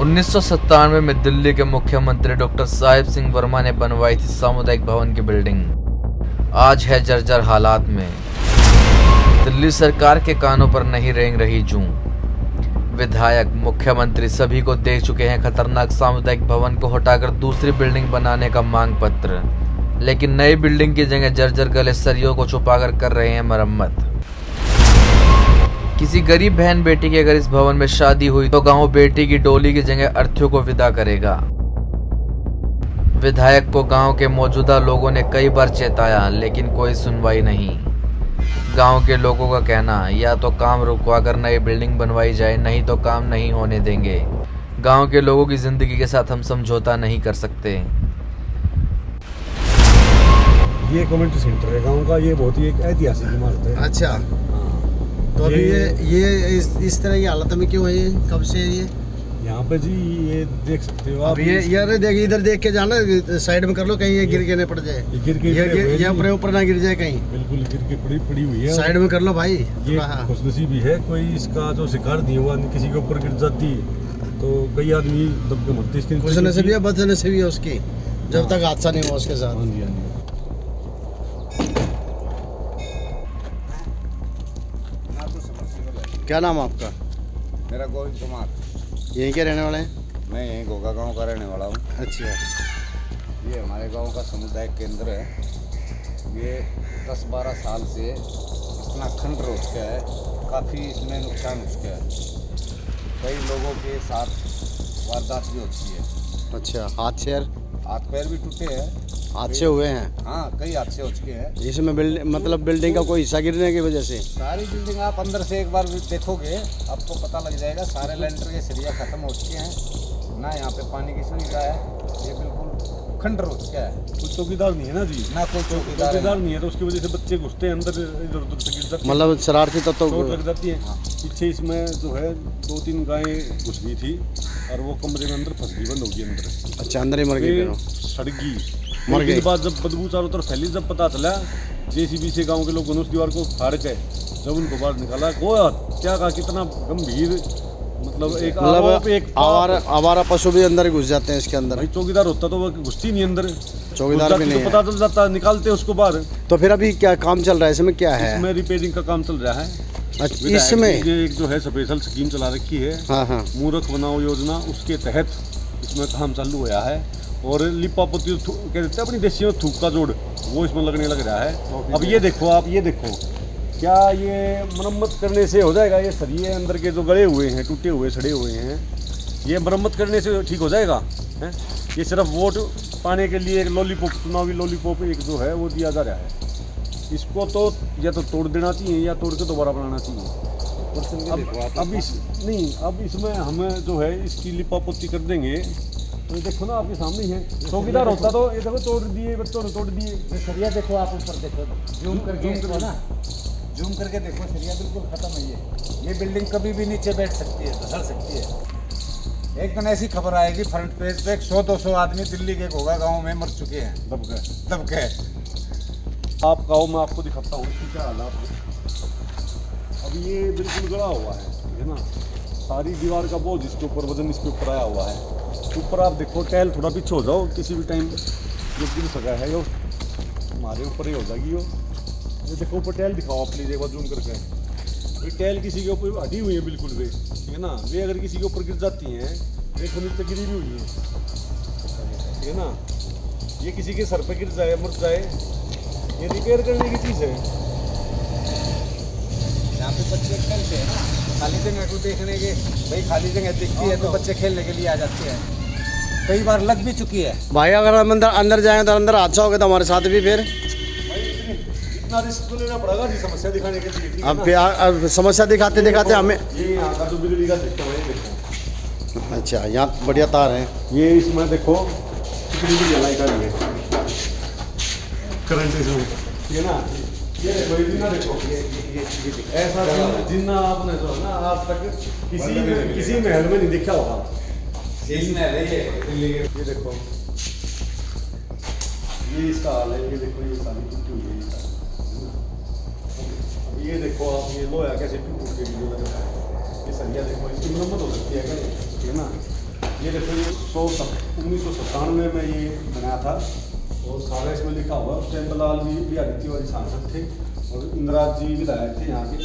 1997 में दिल्ली के मुख्यमंत्री डॉक्टर साहिब सिंह वर्मा ने बनवाई थी सामुदायिक भवन की बिल्डिंग। आज है जर्जर हालात में। दिल्ली सरकार के कानों पर नहीं रेंग रही जूं। विधायक, मुख्यमंत्री सभी को दे चुके हैं खतरनाक सामुदायिक भवन को हटाकर दूसरी बिल्डिंग बनाने का मांग पत्र, लेकिन नई बिल्डिंग की जगह जर्जर गले सरियों को छुपाकर कर रहे हैं मरम्मत। किसी गरीब बहन बेटी की अगर इस भवन में शादी हुई तो गांव बेटी की डोली की जगह अर्थियों को विदा करेगा। विधायक को गांव के मौजूदा लोगों ने कई बार चेताया, लेकिन कोई सुनवाई नहीं। गांव के लोगों का कहना, या तो काम रुकवाकर नई बिल्डिंग बनवाई जाए, नहीं तो काम नहीं होने देंगे। गांव के लोगों की जिंदगी के साथ हम समझौता नहीं कर सकते। ये कम्युनिटी सेंटर है गांव का। ये बहुत ही एक ऐतिहासिक इमारत है। अच्छा, तो अभी ये इस तरह की हालत में क्यों है? ये कब से है ये यहाँ पे जी? ये देख सकते हो आप। ये यार देख, इधर देख के जाना, साइड में कर लो, कहीं ये गिर के न पड़ जाए। ये ऊपर ना गिर जाए कहीं। बिल्कुल गिर के पड़ी हुई है। साइड में कर लो भाई। ये खुशनसीबी है, कोई इसका जो शिकार नहीं हुआ, किसी के ऊपर गिर जाती तो कई आदमी दब के मरते। इसकी खुशनसीबी है, बदनसीबी है उसकी, जब तक हादसा नहीं हुआ उसके साथ। हाँ जी, हाँ जी। क्या नाम आपका? मेरा गोविंद कुमार। यहीं के रहने वाले हैं? मैं यहीं घोगा गांव का रहने वाला हूँ। अच्छा, ये हमारे गांव का सामुदायिक केंद्र है। ये 10-12 साल से इतना खंड हो चुका है, काफ़ी इसमें नुकसान हो चुका है। कई लोगों के साथ वारदात भी होती है। अच्छा, हाथ पैर भी टूटे हैं। हादसे हुए हैं? हाँ, कई हादसे हो चुके हैं। इसमें बिल्डिंग का कोई हिस्सा गिरने की वजह से? सारी बिल्डिंग आप अंदर से एक बार देखोगे आपको पता लग जाएगा। सारे लेंटर के सरिया खत्म हो चुके हैं, ना यहाँ पे पानी की सुविधा है। ये बिल्कुल खंडर हो चुका है। कोई चौकीदार नहीं है ना जी, ना कोई चौकीदार नहीं है, तो उसकी वजह से बच्चे घुसते हैं अंदर, इधर उधर से गिर जाते हैं। मतलब शरारती तत्व चोट लग जाती है। पीछे इसमें जो है 2-3 गायें घुस गई थी और वो कमरे में अंदर फंस गई, बंद हो गई अंदर। अच्छा, अंदर ही मर गई, सड़ गई, मर गई। बाद जब बदबू चारों तरफ फैली, जब पता चला जेसीबी से गांव के लोगों ने उस दीवार को फाड़ के जब उनको बाहर निकाला, क्या कहा, कितना गंभीर, मतलब एक आवारा पशु भी अंदर घुस जाते हैं इसके अंदर। भाई चौकीदार होता तो वो घुसती नहीं अंदर। चौकीदार भी नहीं तो पता चल जाता, निकालते उसको बाहर। तो फिर अभी क्या काम चल रहा है इसमें? क्या है इसमें? रिपेयरिंग का काम चल रहा है। अच्छा, इसमें एक जो है स्पेशल स्कीम चला रखी है। हाँ, मूर्ख बनाओ योजना, उसके तहत इसमें काम चालू हुआ है। और लिपापोती कहते हैं अपनी देशी में, थूक का जोड़, वो इसमें लगने लग रहा है। अब ये देखो, आप ये देखो, क्या ये मरम्मत करने से हो जाएगा? ये सरिये अंदर के जो गड़े हुए हैं, टूटे हुए, सड़े हुए हैं, ये मरम्मत करने से ठीक हो जाएगा? है ये सिर्फ वोट पाने के लिए एक लॉलीपॉप, चुनावी लॉलीपॉप एक जो है वो दिया जा रहा है। इसको तो या तो तोड़ देना चाहिए या तोड़ के दोबारा बनाना चाहिए। अब इसमें हमें जो है इसकी लिपापोती कर देंगे तो देखो ना, आपके सामने ही है। चौकीदार होता तो ये देखो, तोड़ दिए, बच्चों ने तोड़ दिए। सरिया देखो, आप ऊपर देखो, जूम करके देखो, सरिया बिल्कुल खत्म है। ये बिल्डिंग कभी भी नीचे बैठ सकती है, धसल सकती है। एक दिन ऐसी खबर आएगी फ्रंट पेज पे, 100-200 आदमी दिल्ली के घोगा गाँव में मर चुके हैं, दब गए। आप गाँव में आपको दिखाता हूँ इसकी क्या हालात है। अब ये बिल्कुल गड़ा हुआ है ना, सारी दीवार का बोझ इसके ऊपर, वजन इसके ऊपर आया हुआ है। ऊपर आप देखो, टाइल थोड़ा पीछे हो जाओ, किसी भी टाइम जो गिर सका है वो हमारे ऊपर ही हो जाएगी। ये देखो ऊपर टाइल दिखाओ आप प्लीज एक बार जूम करके। ये टाइल किसी के ऊपर हटी हुई है बिल्कुल वे, ठीक है ना। वे अगर किसी के ऊपर गिर जाती हैं, देखो नीचे गिरी भी हुई है, ठीक है ना। ये किसी के सर पे गिर जाए, मर जाए, ये रिपेयर करने की चीज़ है। यहाँ पे बच्चे खेलते हैं ना, खाली जगह को देखने के, भाई खाली जगह दिखती है तो बच्चे खेलने के लिए आ जाते हैं। कई बार लग भी चुकी है भाई। अगर हम अंदर जाएं तो अंदर हादसा हो गया तो हमारे साथ भी फिर इतना रिस्क तो लेना पड़ेगा जी समस्या दिखाने के लिए। अब समस्या दिखाते हमें। ये यहाँ का जो बिजली का सिस्टम है देखो। अच्छा, यहाँ बढ़िया तार है। ये इसमें देखो कितनी भी जलाई का है करंट जो है ना। ये देखो, जिन्ना देखो, ऐसा जिन्ना आपने जो है ना आज तक किसी महल में नहीं देखा होगा। ये देखो, ये इसका हाल है। ये देखो, ये सारी टूटी हुई है। ये देखो आप, ये लोहा कैसे टूट के लग रहा है। ये सरिया देखो, इसकी मरम्मत हो सकती है क्या? ठीक है ना। ये देखो, ये 1997 में ये बनाया था और सारा इसमें लिखा हुआ। उस टाइम लाल भी आदित्य वाली सांसद थे और इंदिरा जी विधायक थे यहाँ के।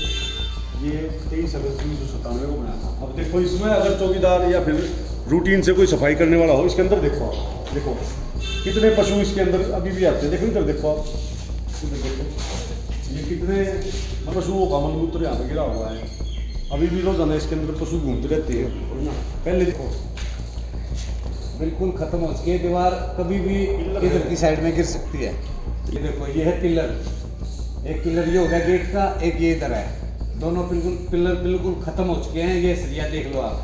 ये 23 अगस्त 1997 को बनाया था। अब देखो इसमें अगर चौकीदार या फिर रूटीन से कोई सफाई करने वाला हो, इसके अंदर देखो आप, देखो कितने पशु इसके अंदर अभी भी आते हैं। देखो इधर देखो आप, इधर देखो ये कितने पशुओं का मलमूत्र यहाँ पे गिरा हुआ है। अभी भी रोजाना इसके अंदर पशु घूमते रहते हैं ना। पहले देखो बिल्कुल खत्म हो चुकी है दीवार, कभी भी इधर की साइड में गिर सकती है। ये देखो, ये है पिलर, एक पिलर ये हो गया गेट का, एक ये इधर है। दोनों पिलर बिल्कुल खत्म हो चुके हैं। ये सरिया देख लो आप,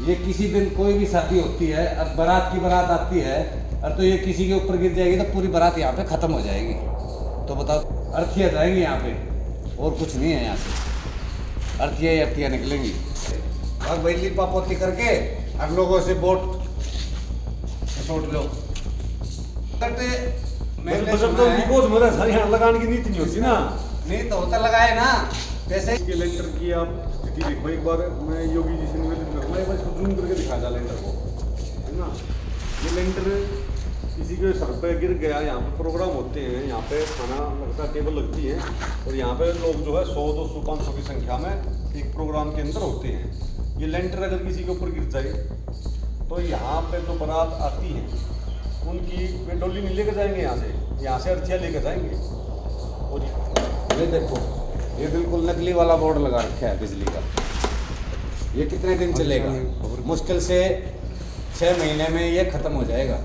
ये किसी दिन कोई भी शादी होती है और बारात की बारात आती है और तो ये किसी के ऊपर गिर जाएगी तो पूरी बारात यहाँ पे खत्म हो जाएगी। तो बताओ, अर्थिया जाएंगी यहाँ पे और कुछ नहीं है। यहाँ से अर्थिया ही अर्थिया निकलेंगी। और भाई लिपा पोती करके और लोगों से वोट छोड़ लो करते। लगाने की नीति नहीं होती ना, नहीं तो होता लगाए ना वैसे। इसके लेंटर की आप स्थिति देखो एक बार। मैं योगी जी से निवेदन करूँगा, एक बार इसको जूम करके दिखा जा लेंटर को, है ना। ये लेंटर किसी के सर पे गिर गया, यहाँ पे प्रोग्राम होते हैं, यहाँ पे खाना लगता है, टेबल लगती है और यहाँ पे लोग जो है 100, 200, 500 की संख्या में एक प्रोग्राम के अंदर होते हैं। ये लेंटर अगर किसी के ऊपर गिर जाए तो यहाँ पे जो बारात आती है उनकी वे डोली नहीं लेकर जाएंगे यहाँ से अर्थिया लेकर जाएंगे। और ये देखो, ये बिल्कुल नकली वाला बोर्ड लगा रखा है बिजली का। ये कितने दिन चलेगा? मुश्किल से 6 महीने में ये खत्म हो जाएगा।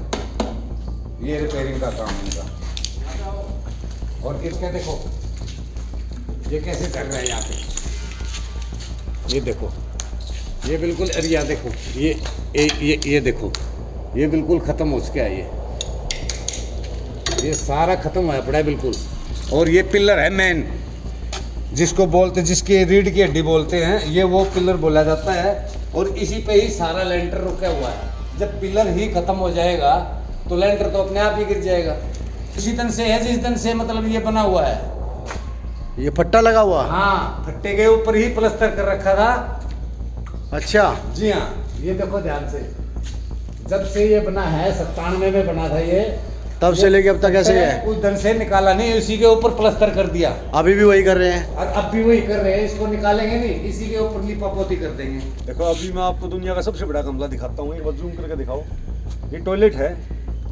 ये रिपेयरिंग का काम इनका। और इसका देखो ये कैसे चल रहा है यहाँ पे। ये देखो, ये बिल्कुल एरिया देखो, ये देखो, ये बिल्कुल खत्म हो चुका है। ये सारा खत्म हुआ पड़ा है बिल्कुल। और ये पिलर है मेन, जिसको बोलते, जिसकी रीढ़ की हड्डी बोलते हैं, ये वो पिलर बोला जाता है। और इसी पे ही सारा लेंटर रुका हुआ है। जब पिलर ही खत्म हो जाएगा तो लेंटर तो अपने आप ही गिर जाएगा। इसी दिन से है जिस दिन से मतलब ये बना हुआ है। ये फट्टा लगा हुआ? हाँ, फट्टे के ऊपर ही प्लास्टर कर रखा था। अच्छा जी हाँ, ये देखो ध्यान से, जब से ये बना है 97 में बना था ये, तब से लेके अब तक ऐसे है। उस दिन से निकाला नहीं, इसी के ऊपर प्लास्टर कर दिया। अभी भी वही कर रहे हैं और अब भी वही कर रहे हैं। इसको निकालेंगे नहीं, इसी के ऊपर लिपापोती कर देंगे। देखो अभी मैं आपको दुनिया का सबसे बड़ा गमला दिखाता हूँ, एक बार जूम करके दिखाओ। ये टॉयलेट है,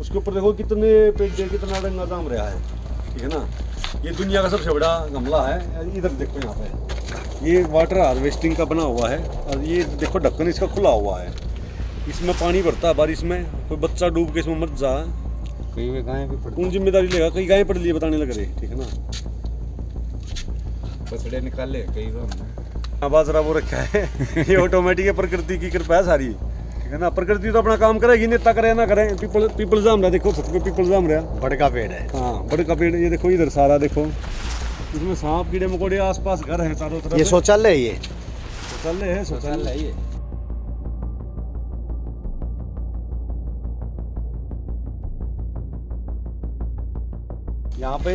उसके ऊपर देखो कितने पेज, कितना रंगा जाम रहा है, ठीक है ना। ये दुनिया का सबसे बड़ा गमला है। इधर देखो, यहाँ पे ये वाटर हार्वेस्टिंग का बना हुआ है और ये देखो ढक्कन इसका खुला हुआ है। इसमें पानी भरता है बारिश में, कोई बच्चा डूब के इसमें मर जा, कई गायें भी पड़, कौन जिम्मेदारी लेगा? कई गायें पड़ लिए बताने लग रहे, ठीक है ना। बछड़े निकाले कई बार बाजरा वो रखा है। ये ऑटोमेटिक है, प्रकृति की कृपा है सारी, ठीक है ना। प्रकृति तो अपना काम करेगी, नेता करे ना करे। पीपल जाम रहा, देखो छत पे पीपल जाम रहा, बड़ का पेड़ है। हाँ, बड़ का पेड़। ये देखो इधर सारा देखो, इसमें सांप कीड़े मकोड़े, आसपास घर हैं चारों तरफ। ये शौचालय है, ये शौचालय है, शौचालय है ये। यहाँ पे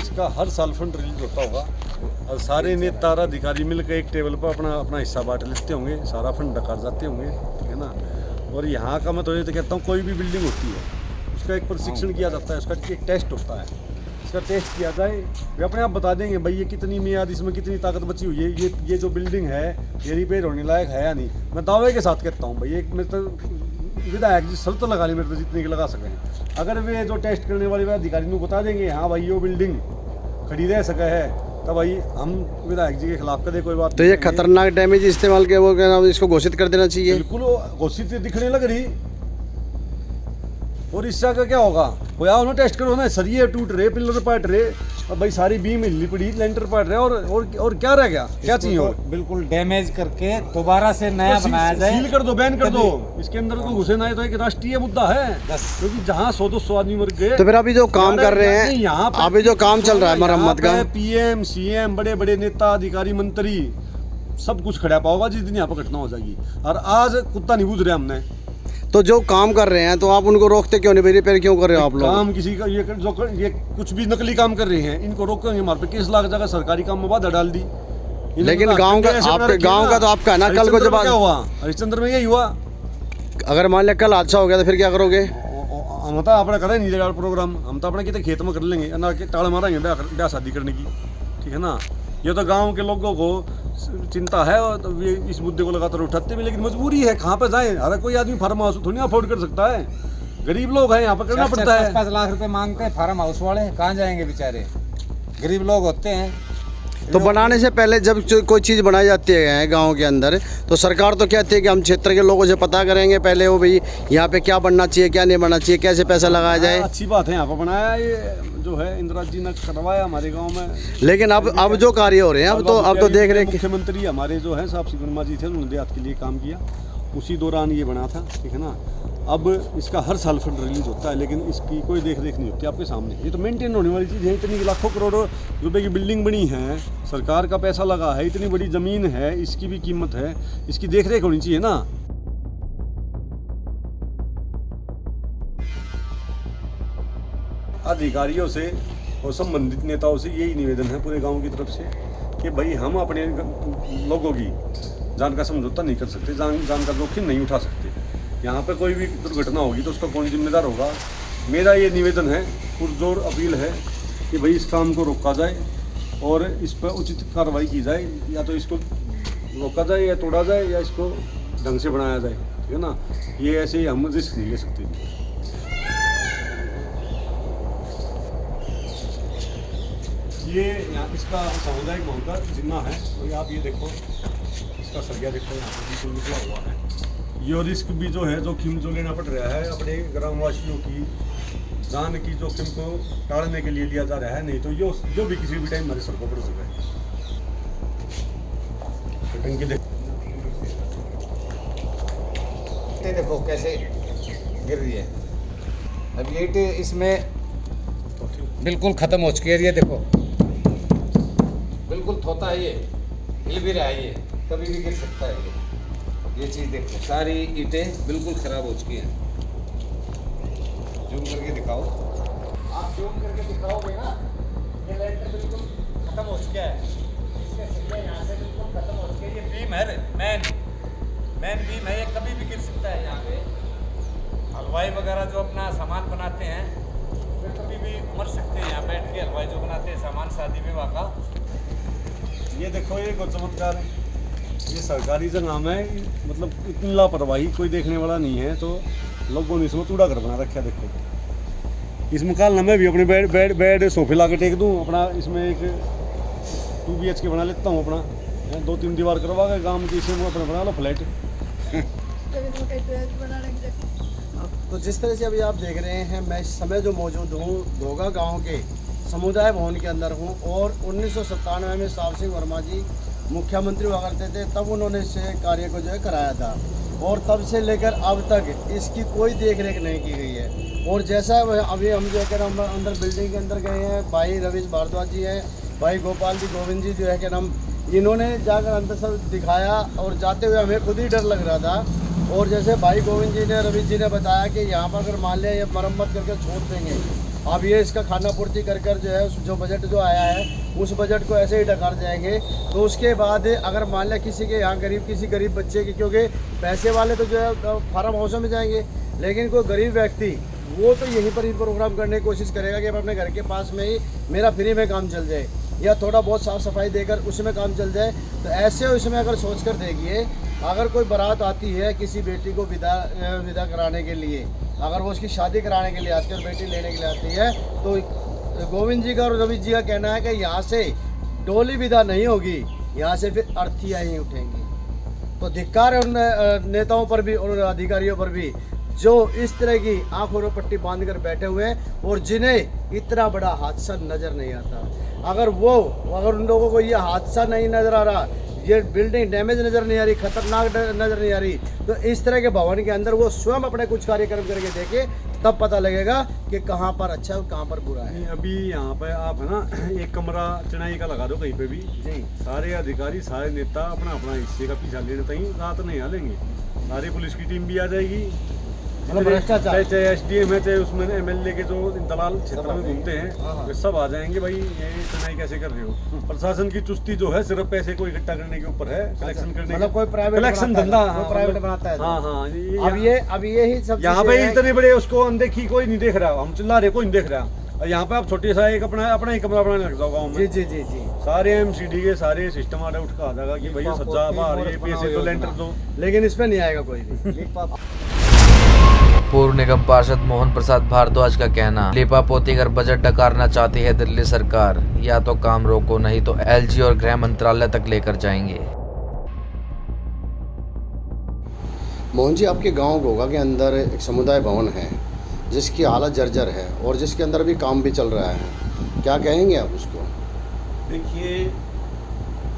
इसका हर साल फंड रिलीज होता होगा और सारे नेता और अधिकारी मिलकर एक टेबल पर अपना अपना हिस्सा बांट लेते होंगे, सारा फंड डकार जाते होंगे, ठीक है ना। और यहाँ का मैं तो ये तो कहता हूँ, कोई भी बिल्डिंग होती है उसका एक प्रशिक्षण किया जाता है, उसका एक टेस्ट होता है। इसका टेस्ट किया जाए, वे अपने आप बता देंगे भाई ये कितनी मियाद, इसमें कितनी ताकत बची हुई है, ये जो बिल्डिंग है ये रिपेयर होने लायक है या नहीं। मैं दावे के साथ कहता हूँ भाई, एक मेरे तो विधायक जी शर्त लगा ली मेरे तो जितने की लगा सकें। अगर वे जो टेस्ट करने वाले अधिकारी को बता देंगे हाँ भाई ये बिल्डिंग खड़ी रह सका है, तब भाई हम विधायक जी के खिलाफ करें कोई बात। तो ये खतरनाक डैमेज इस्तेमाल किया, वो इसको घोषित कर देना चाहिए। बिल्कुल घोषित दिखने लग रही। और इससे आगे क्या होगा? वो यार उन्होंने टेस्ट करो ना, सरिये टूट रहे, पिलर पट रहे, और भाई सारी बीम हिलनी पड़ी, लेंटर पट रहे, और क्या रह गया? क्या चाहिए? और बिल्कुल डैमेज करके दोबारा से नया बनाया जाए। सील कर दो, बैन कर दो, इसके अंदर को घुसे ना। तो एक राष्ट्रीय मुद्दा है, क्योंकि जहाँ 100-200 आदमी मर गए। तो फिर अभी जो काम कर रहे हैं, यहाँ अभी जो काम चल रहा है मरम्मत का, PM, CM, बड़े बड़े नेता, अधिकारी, मंत्री, सब कुछ खड़ा पाओगा जिस दिन यहाँ पर घटना हो जाएगी। और आज कुत्ता नहीं बूझ रहे हमने। तो जो काम कर रहे हैं तो आप उनको रोकते क्यों नहीं भाई? रिपेयर क्यों कर रहे हो आप लोग? काम किसी का ये कुछ भी नकली काम कर रहे हैं, इनको रोकेंगे, हमारे पे केस लाग जाएगा, सरकारी काम में बाधा डाल दी। लेकिन गांव का, आपके गांव का तो आपका है ना। कल को जब क्या हुआ हरिश्चंद्र में यही हुआ, अगर मान लिया कल हादसा हो गया तो फिर क्या करोगे? हम तो अपना करें नहीं जगह प्रोग्राम, हम तो अपना कितने खेत में कर लेंगे ना कि टाल मारेंगे ब्याह शादी करने की, ठीक है ना। ये तो गांव के लोगों को चिंता है और तो ये इस मुद्दे को लगातार उठाते भी, लेकिन मजबूरी है, कहाँ पे जाएं। हर कोई आदमी फार्म हाउस थोड़ी अफोर्ड कर सकता है, गरीब लोग हैं, यहाँ पर करना पड़ता है। 5 लाख रुपए मांगते हैं फार्म हाउस वाले, कहाँ जाएंगे बेचारे, गरीब लोग होते हैं। तो बनाने से पहले जब कोई चीज़ बनाई जाती है गांव के अंदर, तो सरकार तो कहती है कि हम क्षेत्र के लोगों से पता करेंगे पहले वो भाई यहाँ पे क्या बनना चाहिए, क्या नहीं बनना चाहिए, कैसे पैसा लगाया जाए। अच्छी बात है, यहाँ पर बनाया ये जो है इंदिरा जी ने करवाया हमारे गांव में। लेकिन अब जो कार्य हो रहे हैं अब तो देख रहे हैं मुख्यमंत्री हमारे जो है साहब सिंह वर्मा जी थे, उन्होंने देहात के लिए काम किया, उसी दौरान ये बना था, ठीक है ना। अब इसका हर साल फंड रिलीज होता है, लेकिन इसकी कोई देख रेख नहीं होती आपके सामने। ये तो मेंटेन होने वाली चीज़ है, इतनी लाखों करोड़ों रुपए की बिल्डिंग बनी है, सरकार का पैसा लगा है, इतनी बड़ी ज़मीन है, इसकी भी कीमत है, इसकी देख रेख होनी चाहिए ना। अधिकारियों से और संबंधित नेताओं से यही निवेदन है पूरे गाँव की तरफ से कि भाई हम अपने लोगों की जान का समझौता नहीं कर सकते, जान का जोखिम नहीं उठा सकते। यहाँ पे कोई भी दुर्घटना होगी तो उसका कौन जिम्मेदार होगा। मेरा ये निवेदन है, पुरजोर अपील है कि भाई इस काम को रोका जाए और इस पर उचित कार्रवाई की जाए, या तो इसको रोका जाए या तोड़ा जाए या इसको ढंग से बनाया जाए, ठीक है ना। ये ऐसे ही हम रिस्क नहीं ले सकते। ये यहाँ इसका सामुदायिक भवन का जिन्ना है, तो आप ये देखो, इसका सरिया देखो, यहाँ पर बिल्कुल निकला हुआ है। ये रिस्क भी जो है, जोखिम जो लेना पड़ रहा है अपने ग्रामवासियों की जान की जोखिम को टालने के लिए लिया जा रहा है, नहीं तो जो भी किसी भी टाइम हमारे सड़कों पर सके। देखो कैसे गिर रही है, अब ये इसमें बिल्कुल खत्म हो चुकी है। ये देखो बिल्कुल थोता है, ये हिल भी रहा है, ये कभी भी गिर सकता है। ये चीज़ देखो, सारी ईंटें बिल्कुल ख़राब हो चुकी हैं। जूम करके दिखाओ, आप जूम करके दिखाओगे ना, ये लेंटर बिल्कुल ख़त्म हो चुका है, इसके सिरे यहाँ से बिल्कुल ख़त्म हो चुके हैं। ये बीम है, मेन बीम है, ये कभी भी गिर सकता है। यहाँ पे हलवाई वगैरह जो अपना सामान बनाते हैं वे कभी भी मर सकते हैं। यहाँ बैठ के हलवाई जो बनाते हैं सामान शादी विवाह का, ये देखो, ये चमत्कार है, ये सरकारी जगह में मतलब इतनी लापरवाही कोई देखने वाला नहीं है, तो लोगों ने इसमें तूड़ा घर बना रखा है। देखो इस मकान में मैं भी अपने बेड सोफे ला के टेक दूँ अपना, इसमें एक 2 BHK बना लेता हूँ अपना, 2-3 दीवार करवा के गाँव की, इसमें अपना बना लो फ्लैट। तो जिस तरह से अभी आप देख रहे हैं, मैं इस समय जो मौजूद हूँ घोगा गांव के समुदाय भवन के अंदर हूँ, और 1997 में साहब सिंह वर्मा जी मुख्यमंत्री हुआ करते थे, तब उन्होंने इस कार्य को जो है कराया था, और तब से लेकर अब तक इसकी कोई देख रेख नहीं की गई है। और जैसा अभी हम जो है कि हम अंदर बिल्डिंग के अंदर गए हैं, भाई रवीश भारद्वाज जी हैं, भाई गोपाल जी गोविंद जी जो है कि हम इन्होंने जाकर अंदर सब दिखाया, और जाते हुए हमें खुद ही डर लग रहा था। और जैसे भाई गोविंद जी ने रवीश जी ने बताया कि यहाँ पर अगर मान लिया ये मरम्मत करके छोड़ देंगे, अब ये इसका खाना पूर्ति कर जो है जो बजट जो आया है उस बजट को ऐसे ही डकार जाएंगे, तो उसके बाद अगर मान लिया किसी के यहाँ किसी गरीब बच्चे की, क्योंकि पैसे वाले तो जो है फार्म हाउसों में जाएंगे, लेकिन कोई गरीब व्यक्ति वो तो यहीं पर ही प्रोग्राम करने की कोशिश करेगा कि अपने घर के पास में ही मेरा फ्री में काम चल जाए, या थोड़ा बहुत साफ़ सफाई देकर उसमें काम चल जाए। तो ऐसे उसमें अगर सोच कर देखिए, अगर कोई बारात आती है किसी बेटी को विदा कराने के लिए, अगर वो उसकी शादी कराने के लिए आजकल बेटी लेने के लिए आती है, तो गोविंद जी का और रवि जी का कहना है कि यहाँ से डोली विदा नहीं होगी, यहाँ से फिर अर्थियाँ ही उठेंगी। तो धिक्कार है उन नेताओं पर भी और अधिकारियों पर भी जो इस तरह की आंखों में पट्टी बांधकर बैठे हुए हैं और जिन्हें इतना बड़ा हादसा नज़र नहीं आता। अगर उन लोगों को ये हादसा नहीं नज़र आ रहा, ये बिल्डिंग डैमेज नज़र नहीं आ रही, खतरनाक नज़र नहीं आ रही, तो इस तरह के भवन के अंदर वो स्वयं अपने कुछ कार्यक्रम करके देखे, तब पता लगेगा कि कहाँ पर अच्छा है और कहाँ पर बुरा है। अभी यहाँ पे आप है ना, एक कमरा चिनाई का लगा दो कहीं पे भी जी, सारे अधिकारी सारे नेता अपना अपना हिस्से का पीछा लेने तक रात नहीं हालेंगे, सारी पुलिस की टीम भी आ जाएगी, मतलब भ्रष्टाचार। चाहे SDM है, चाहे उसमें MLA के जो दलाल क्षेत्र में घूमते हैं, वे सब आ जाएंगे भाई ये चुनाई कैसे कर रहे हो। प्रशासन की चुस्ती जो है सिर्फ पैसे को इकट्ठा करने के ऊपर है, कलेक्शन करने, मतलब कोई प्राइवेट कलेक्शन धंधा, प्राइवेट बनाता है। हाँ हाँ, अब ये ही सब यहाँ पे इतने बड़े उसको अनदेखी कोई नहीं देख रहा, हम चिल्ला रहे कोई नहीं देख रहा। और यहाँ पे आप छोटे सा एक अपना ही कमरा बनाने लग जाओ गाँव में। जी। सारे MCD के सारे सिस्टम आड़े उठ आ जाएगा कि भैया सज्जा बाहर ये पैसे तो लेंटर दो, लेकिन इस पे नहीं आएगा कोई भी। पूर्व निगम पार्षद मोहन प्रसाद भारद्वाज का कहना, लीपापोती अगर बजट डकारना चाहती है दिल्ली सरकार, या तो काम रोको, नहीं तो LG और गृह मंत्रालय तक लेकर जाएंगे। मोहन जी, आपके गांव घोघा के अंदर एक समुदाय भवन है जिसकी हालत जर्जर है और जिसके अंदर भी काम भी चल रहा है, क्या कहेंगे आप उसको? देखिए,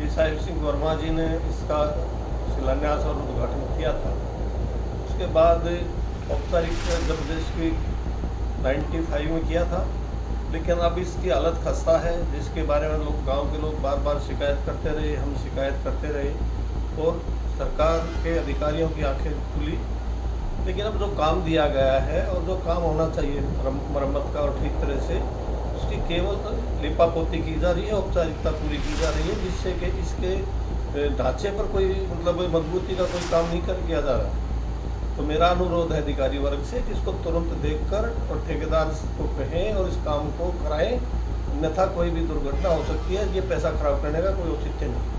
ये साहिब सिंह वर्मा जी ने इसका शिलान्यास और उद्घाटन किया था। उसके बाद औपचारिक जब की 95 में किया था, लेकिन अब इसकी हालत खस्ता है, जिसके बारे में लोग गांव के लोग बार बार शिकायत करते रहे, हम शिकायत करते रहे और सरकार के अधिकारियों की आंखें खुली। लेकिन अब जो काम दिया गया है और जो काम होना चाहिए मरम्मत का और ठीक तरह से, उसकी केवल लिपापोती की जा रही है, औपचारिकता पूरी की जा रही है, जिससे कि इसके ढांचे पर कोई मतलब मजबूती का कोई काम नहीं कर किया जा रहा। तो मेरा अनुरोध है अधिकारी वर्ग से कि इसको तुरंत देखकर और ठेकेदार को कहें और इस काम को कराएं, अन्यथा कोई भी दुर्घटना हो सकती है। ये पैसा खराब करने का कोई औचित्य नहीं।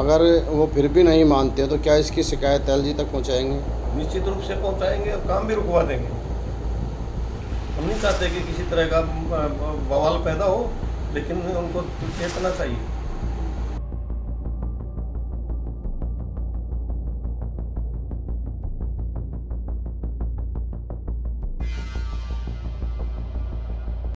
अगर वो फिर भी नहीं मानते तो क्या इसकी शिकायत LG तक पहुंचाएंगे? निश्चित रूप से पहुंचाएंगे और काम भी रुकवा देंगे। हम नहीं चाहते कि किसी तरह का बवाल पैदा हो, लेकिन उनको चेतना चाहिए।